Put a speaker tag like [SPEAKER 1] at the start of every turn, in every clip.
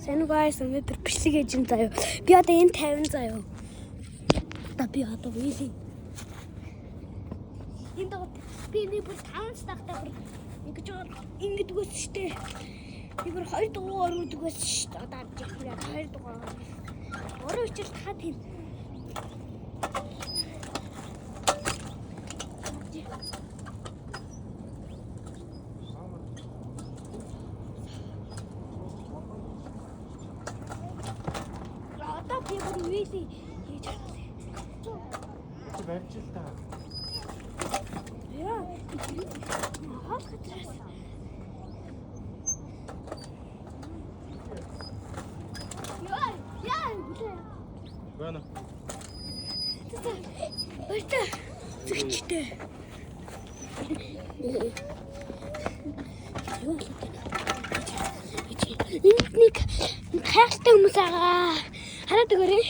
[SPEAKER 1] Сайн guys, өнөөдөр бичлэг хийж ин заяа. Би одоо энэ 50 заяа. Одоо би одоо вилийн. Энд одоо би нэг бүр 5 стартаа бүр ингэж өгөөс штэ. Би бүр 2 дугаар өгөөс штэ. Одоо яг 2 дугаар. Өөрөө ичил тахад тийм. Одоо би бүр вилийн хийж байгаа.
[SPEAKER 2] Барьж л та.
[SPEAKER 1] Яа, хол хатрас. Яа,
[SPEAKER 2] Байна.
[SPEAKER 1] Бата. Зэгчтэй. Нэг хайртай хүмүүс байгаа. Хараад өгөөрэй.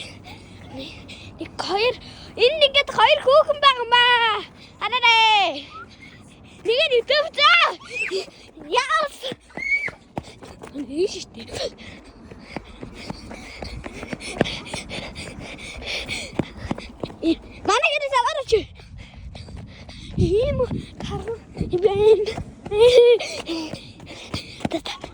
[SPEAKER 1] Нэг хоёр энэ нэгэд хоёр хүүхэн байгаа маа. Хараарай. Нэг нь өвчөө. Яас. Ийш штэ. Манай гэрээс аваач. Ийм харна. Ибэн. Тата.